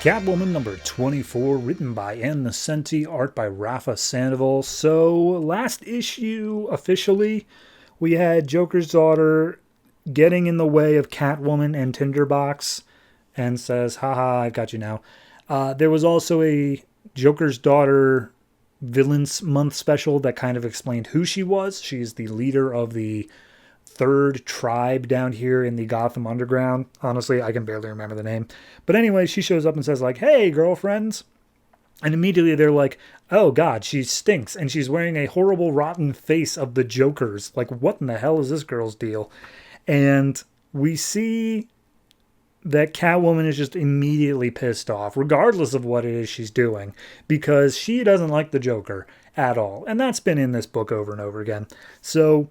Catwoman number 24, written by Ann Nocenti, art by Rafa Sandoval. So, last issue, officially, we had Joker's daughter getting in the way of Catwoman and Tinderbox and says, haha, I got you now. There was also a Joker's daughter Villains Month special that kind of explained who she was. She's the leader of the third tribe down here in the Gotham Underground. Honestly, I can barely remember the name. But anyway, she shows up and says like, hey, girlfriends. And immediately they're like, oh God, she stinks. And she's wearing a horrible, rotten face of the Joker's. Like, what in the hell is this girl's deal? And we see that Catwoman is just immediately pissed off, regardless of what it is she's doing, because she doesn't like the Joker at all. And that's been in this book over and over again. So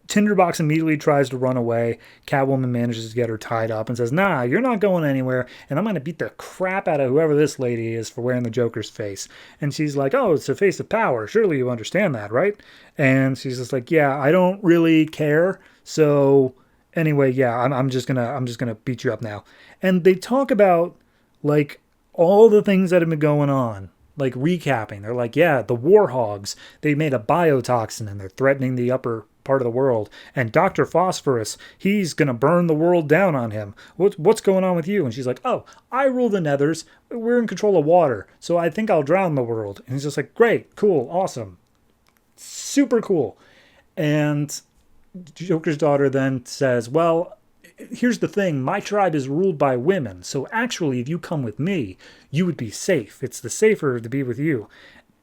Tinderbox immediately tries to run away. Catwoman manages to get her tied up and says, nah, you're not going anywhere, and I'm going to beat the crap out of whoever this lady is for wearing the Joker's face. And she's like, oh, it's a face of power. Surely you understand that, right? And she's just like, yeah, I don't really care. So anyway, yeah, I'm just gonna beat you up now. And they talk about like all the things that have been going on. Like recapping, they're like, yeah, the Warhogs, they made a biotoxin and they're threatening the upper part of the world. And Dr. Phosphorus, he's going to burn the world down on him. What's going on with you? And she's like, oh, I rule the nethers. We're in control of water, so I think I'll drown the world. And he's just like, great, cool, awesome. Super cool. And Joker's daughter then says, well, here's the thing, my tribe is ruled by women, so actually if you come with me, you would be safe. It's the safer to be with you.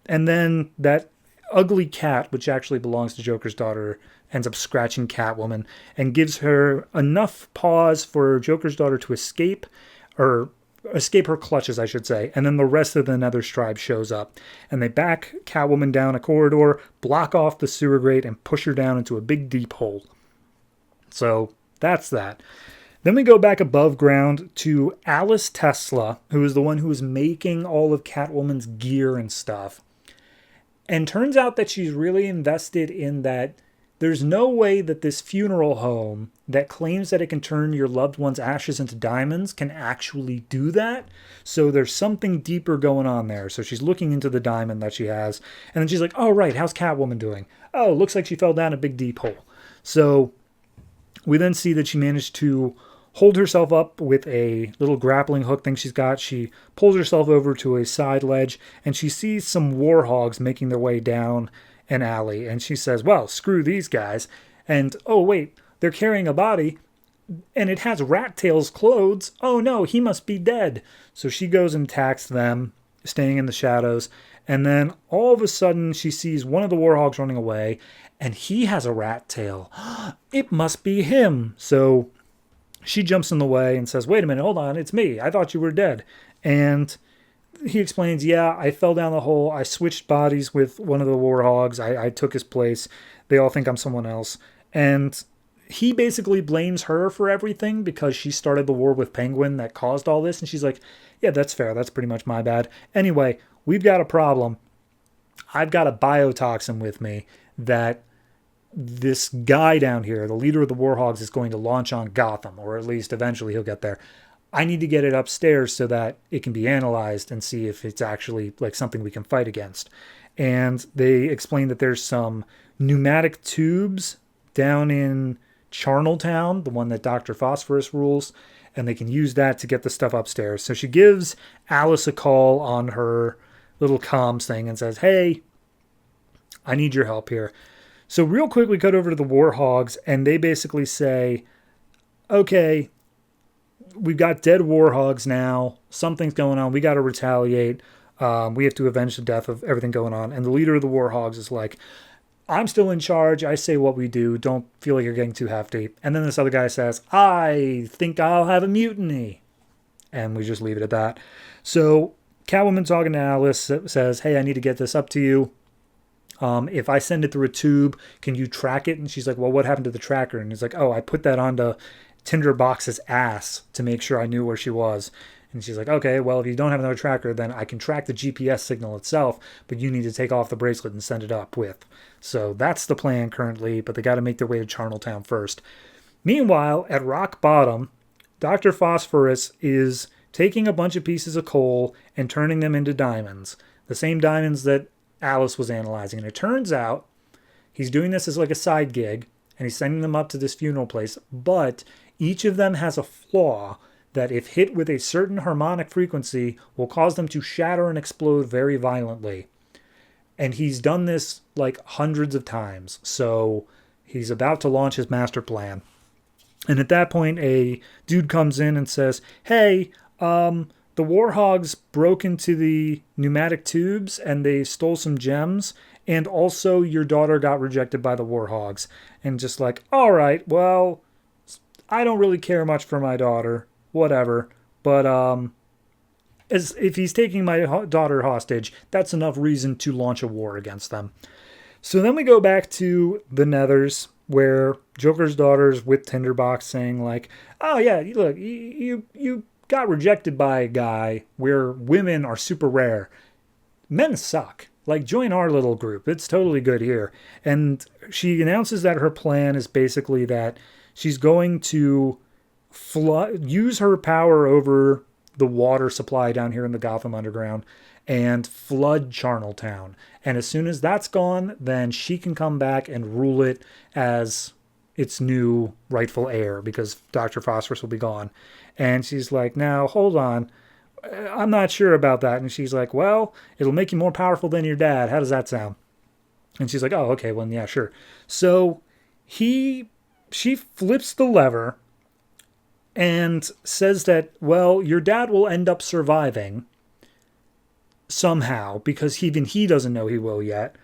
And then that ugly cat, which actually belongs to Joker's daughter, ends up scratching Catwoman and gives her enough pause for Joker's daughter to escape her clutches, I should say. And then the rest of the Nether tribe shows up and they back Catwoman down a corridor, block off the sewer grate, and push her down into a big deep hole. So that's that. Then we go back above ground to Alice Tesla, who is the one who is making all of Catwoman's gear and stuff. And turns out that she's really invested in that there's no way that this funeral home that claims that it can turn your loved one's ashes into diamonds can actually do that. So there's something deeper going on there. So she's looking into the diamond that she has. And then she's like, oh, right, how's Catwoman doing? Oh, looks like she fell down a big deep hole. So we then see that she managed to hold herself up with a little grappling hook thing she's got. She pulls herself over to a side ledge, and she sees some warhogs making their way down an alley. And she says, well, screw these guys. And, oh, wait, they're carrying a body, and it has Rat Tail's clothes. Oh, no, he must be dead. So she goes and attacks them, staying in the shadows. And then all of a sudden, she sees one of the warhogs running away, and he has a rat tail. It must be him. So she jumps in the way and says, wait a minute, hold on, it's me. I thought you were dead. And he explains, yeah, I fell down the hole. I switched bodies with one of the warhogs. I took his place. They all think I'm someone else. And he basically blames her for everything because she started the war with Penguin that caused all this. And she's like, yeah, that's fair. That's pretty much my bad. Anyway, we've got a problem. I've got a biotoxin with me that this guy down here, the leader of the Warhogs, is going to launch on Gotham, or at least eventually he'll get there. I need to get it upstairs so that it can be analyzed and see if it's actually like something we can fight against. And they explain that there's some pneumatic tubes down in Charneltown, the one that Dr. Phosphorus rules, and they can use that to get the stuff upstairs. So she gives Alice a call on her little comms thing and says, hey, I need your help here. So real quick, we cut over to the Warhogs, and they basically say, okay, we've got dead Warhogs now. Something's going on. We got to retaliate. We have to avenge the death of everything going on. And the leader of the Warhogs is like, I'm still in charge. I say what we do. Don't feel like you're getting too hefty. And then this other guy says, I think I'll have a mutiny. And we just leave it at that. So Catwoman talking to Alice says, hey, I need to get this up to you. If I send it through a tube, can you track it? And she's like, well, what happened to the tracker? And he's like, oh, I put that onto Tinderbox's ass to make sure I knew where she was. And she's like, okay, well, if you don't have another tracker, then I can track the GPS signal itself, but you need to take off the bracelet and send it up with. So that's the plan currently, but they got to make their way to Charneltown first. Meanwhile, at Rock Bottom, Dr. Phosphorus is taking a bunch of pieces of coal and turning them into diamonds, the same diamonds that Alice was analyzing. And it turns out he's doing this as like a side gig, and he's sending them up to this funeral place, but each of them has a flaw that, if hit with a certain harmonic frequency, will cause them to shatter and explode very violently. And he's done this like hundreds of times, so he's about to launch his master plan. And at that point, a dude comes in and says, hey, the Warhogs broke into the pneumatic tubes and they stole some gems. And also your daughter got rejected by the Warhogs. And just like, all right, well, I don't really care much for my daughter. Whatever. But as if he's taking my daughter hostage, that's enough reason to launch a war against them. So then we go back to the Nethers, where Joker's daughter's with Tinderbox saying like, oh yeah, look, you got rejected by a guy where women are super rare. Men suck. Like, join our little group. It's totally good here. And she announces that her plan is basically that she's going to use her power over the water supply down here in the Gotham Underground and flood Charneltown. And as soon as that's gone, then she can come back and rule it as its new rightful heir, because Dr. Phosphorus will be gone. And she's like, now, hold on. I'm not sure about that. And she's like, well, it'll make you more powerful than your dad. How does that sound? And she's like, oh, okay, well, yeah, sure. So she flips the lever and says that, well, your dad will end up surviving somehow, because even he doesn't know he will yet.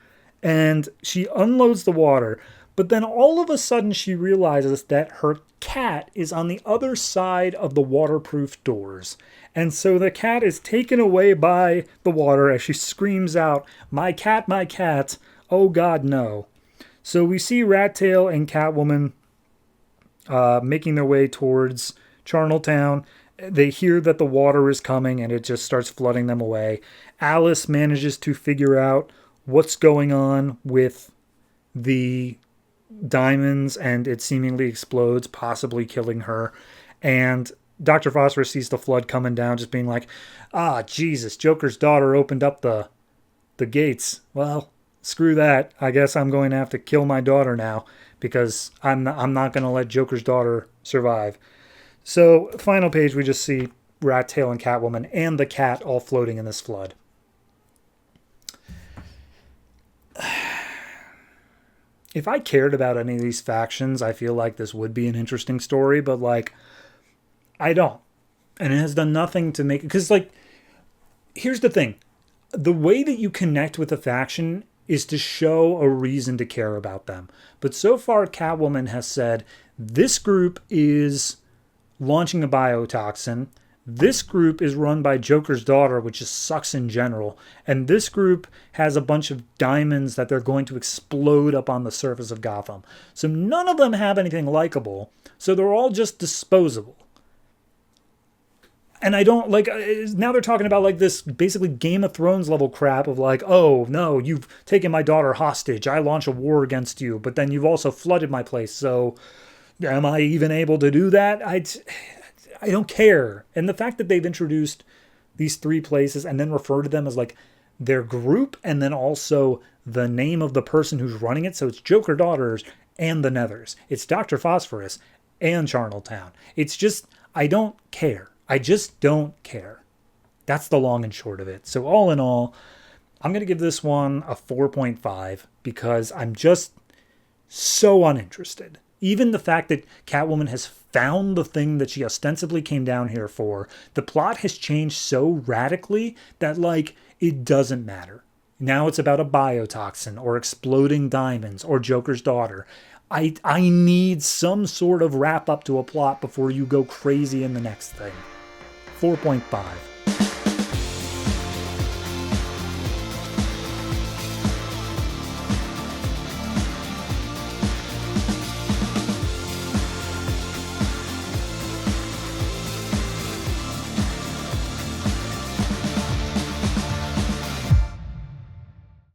And she unloads the water. But then all of a sudden she realizes that her cat is on the other side of the waterproof doors. And so the cat is taken away by the water as she screams out, my cat, oh God, no. So we see Rat Tail and Catwoman making their way towards Charneltown. They hear that the water is coming and it just starts flooding them away. Alice manages to figure out what's going on with the diamonds, and it seemingly explodes, possibly killing her. And Dr. Phosphorus sees the flood coming down, just being like, Jesus, Joker's daughter opened up the gates. Well, screw that. I guess I'm going to have to kill my daughter now, because I'm not going to let Joker's daughter survive. So, final page, we just see Rat Tail and Catwoman and the cat all floating in this flood. If I cared about any of these factions, I feel like this would be an interesting story, but, like, I don't. And it has done nothing to make it, because, like, here's the thing. The way that you connect with a faction is to show a reason to care about them. But so far, Catwoman has said, this group is launching a biotoxin. This group is run by Joker's daughter, which just sucks in general. And this group has a bunch of diamonds that they're going to explode up on the surface of Gotham. So none of them have anything likable. So they're all just disposable. And I don't, like, now they're talking about, like, this basically Game of Thrones level crap of, like, oh, no, you've taken my daughter hostage. I launch a war against you. But then you've also flooded my place. So am I even able to do that? I don't care. And the fact that they've introduced these three places and then refer to them as, like, their group and then also the name of the person who's running it. So it's Joker Daughters and the Nethers. It's Dr. Phosphorus and Charneltown. It's just, I don't care. I just don't care. That's the long and short of it. So all in all, I'm going to give this one a 4.5 because I'm just so uninterested. Even the fact that Catwoman has found the thing that she ostensibly came down here for, the plot has changed so radically that, like, it doesn't matter. Now it's about a biotoxin or exploding diamonds or Joker's daughter. I need some sort of wrap up to a plot before you go crazy in the next thing. 4.5.